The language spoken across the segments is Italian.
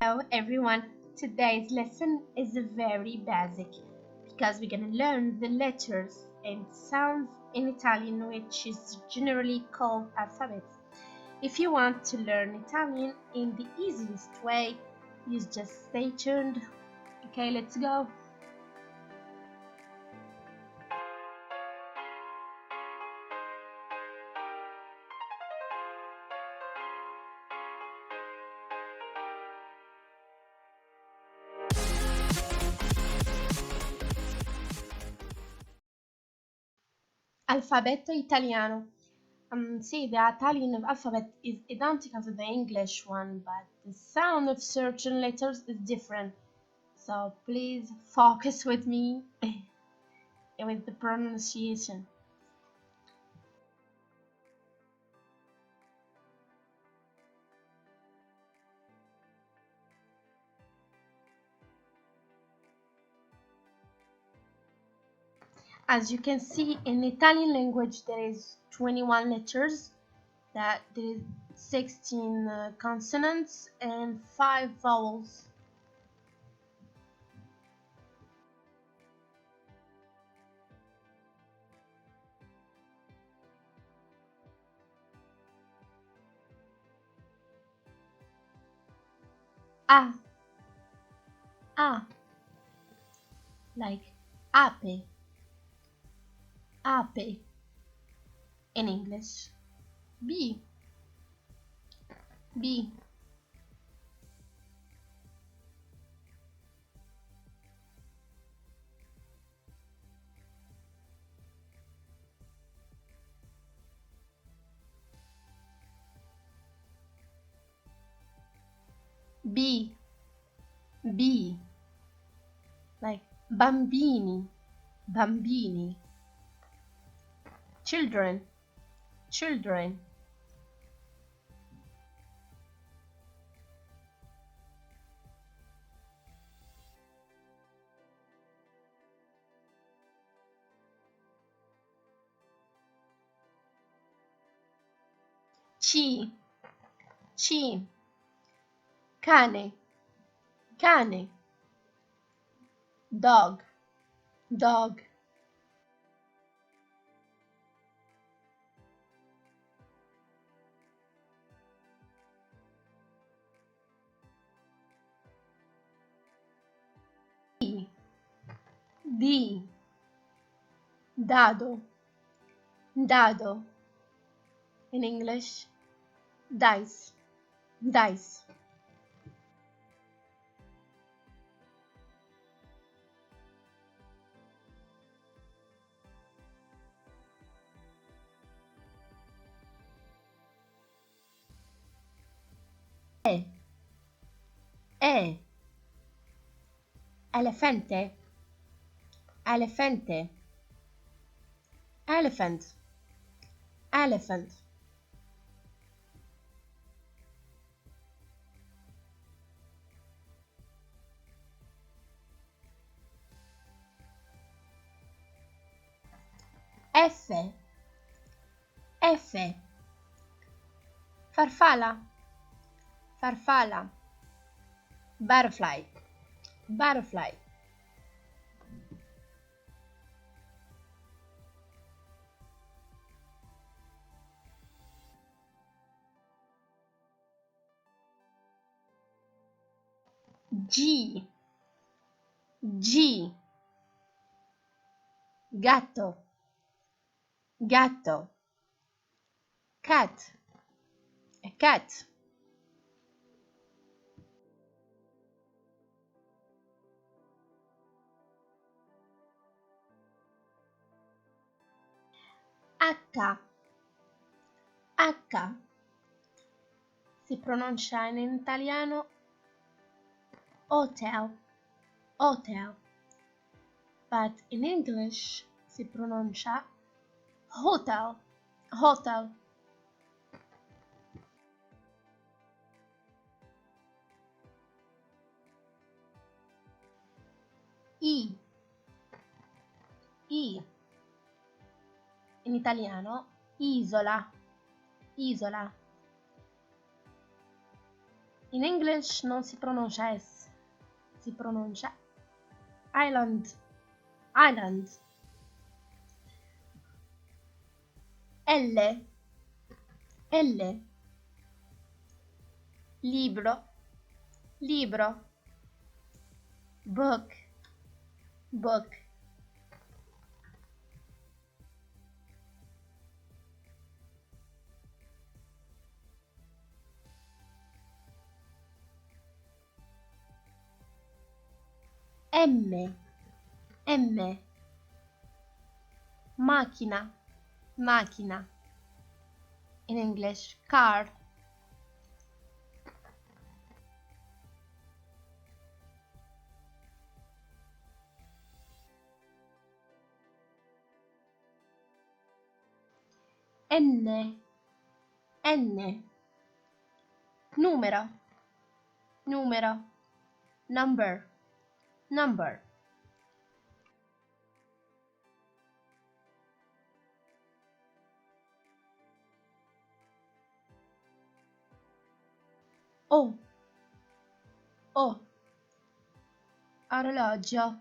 Hello everyone. Today's lesson is very basic because we're going to learn the letters and sounds in Italian, which is generally called alphabets. If you want to learn Italian in the easiest way, you just stay tuned. Okay, let's go. Alfabeto italiano. See, the Italian alphabet is identical to the English one, but the sound of certain letters is different. So please focus with me with the pronunciation. As you can see, in Italian language there is 21 letters, that there is 16 consonants and 5 vowels. A, A, like ape, ape in English. B, B, B, B, like bambini, bambini. Children, children. C, C, cane, cane. Dog, dog. D, D, dado, dado. In English, dice, dice. E, E, elefante, elefante. Elephant, elephant. F, F. Farfalla, farfalla. Butterfly, butterfly. G, G. Gatto, gatto. Cat, a cat. H, H. Si pronuncia in italiano hotel, hotel. But in English si pronuncia hotel, hotel. I, I. In italiano isola, isola. In English non si pronuncia S, si pronuncia island, island. L, L. Libro, libro. Book, book. M, M. Macchina, macchina. In English, car. N, N. Numero, numero. Number, number. O, O. Orologio,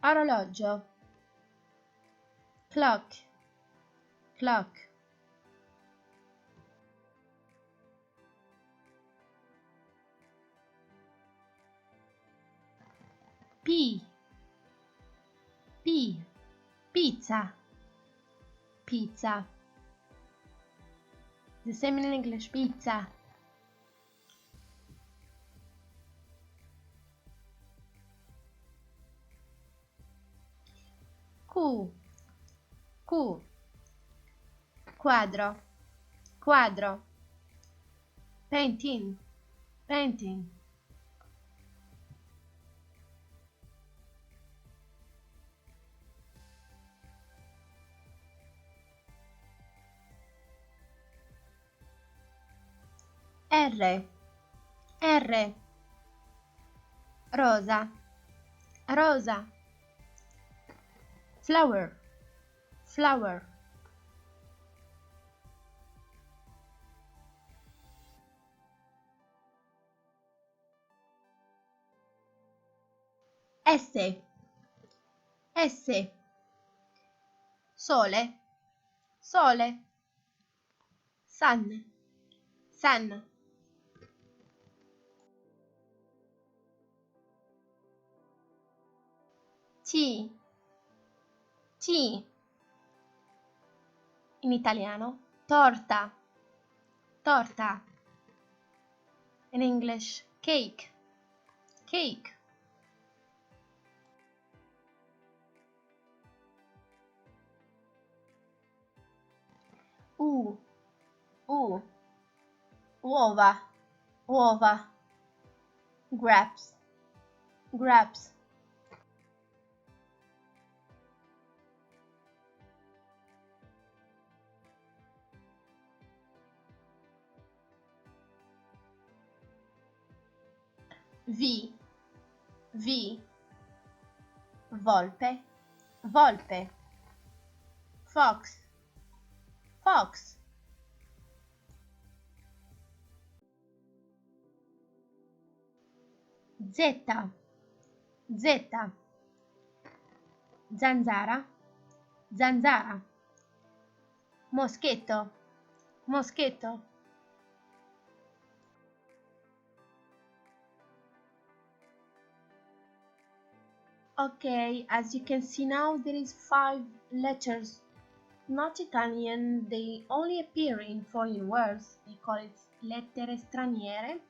orologio. Clock, clock. P, P. Pizza, pizza. The same in English, pizza. Q, Q. Quadro, quadro. Painting, painting. R, R. Rosa, rosa. Flower, flower. S, S. Sole, sole. Sun, sun. T, T. In italiano, torta, torta. In English, cake, cake. U, U. Uova, uova. Grapes, grapes. V, V. Volpe, volpe. Fox, fox. Z, Z. Zanzara, zanzara. Moschetto, moschetto. Okay, as you can see now, there is 5 letters, not Italian. They only appear in foreign words. They call it lettere straniere.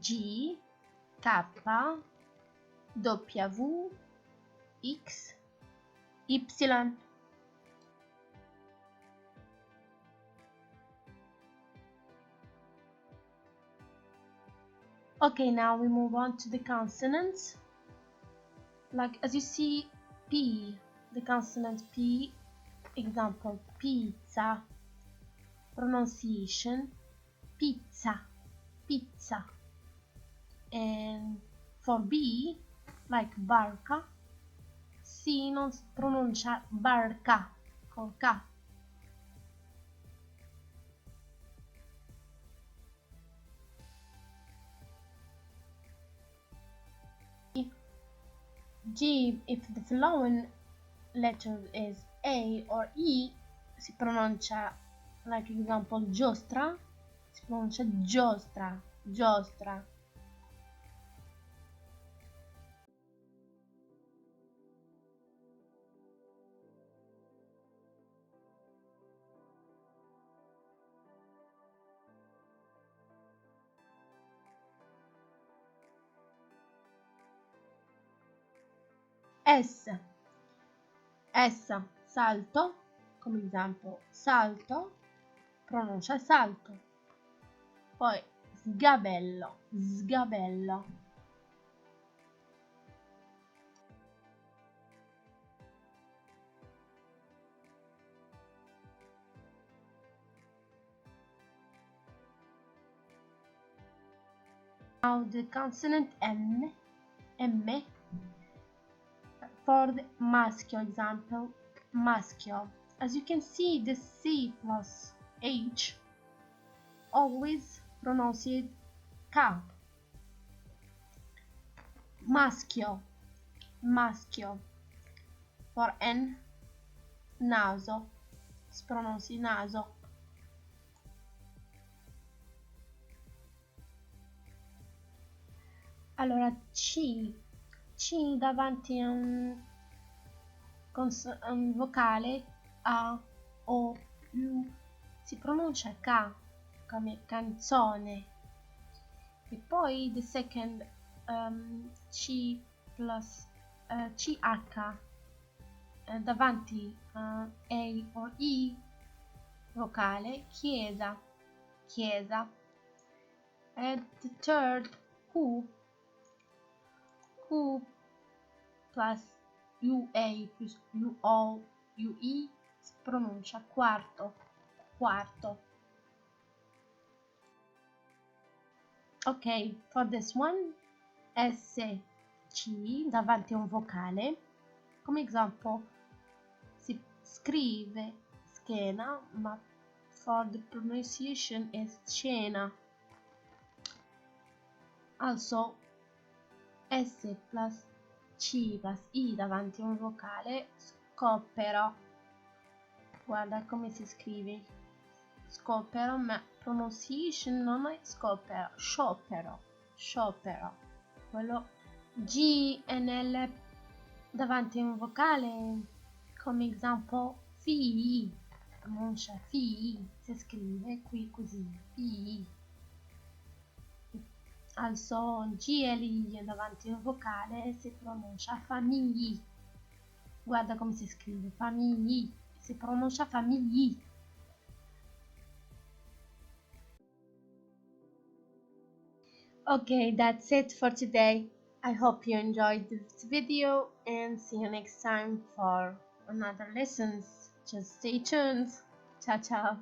G, K, W, X, Y. Okay, now we move on to the consonants. Like as you see, P, the consonant P, example, pizza, pronunciation, pizza, pizza. And for B, like barca, si non si pronuncia barca, con K. G, if the following letter is A or E, si pronuncia, like example, giostra, si pronuncia giostra, giostra. S, salto, come esempio, salto, pronuncia salto. Poi sgabello, sgabello. Now the consonant M, for the maschio example, maschio. As you can see, the C plus H always pronounced K. Maschio, maschio. For N, naso, si pronuncia naso. Allora C davanti a un vocale A, O, U, si pronuncia K, come canzone. E poi the second C plus CH davanti a or I, vocale, chiesa, chiesa. And the third Q plus UA plus UO, UE si pronuncia quarto, quarto. Ok, for this one, SC davanti a un vocale, come esempio si scrive schena, ma for the pronunciation is scena. Also, S plus C plus I davanti a un vocale, scoppero. Guarda come si scrive. Scoppero, ma pronunciation non è scoppero, sciopero, sciopero. Quello G e L davanti a un vocale, come esempio fi, pronuncia fi, si scrive qui così, fi. Also GLI davanti a un vocale si pronuncia famigli. Guarda come si scrive, famigli, si pronuncia famigli. Okay, that's it for today. I hope you enjoyed this video and see you next time for another lessons. Just stay tuned. Ciao ciao.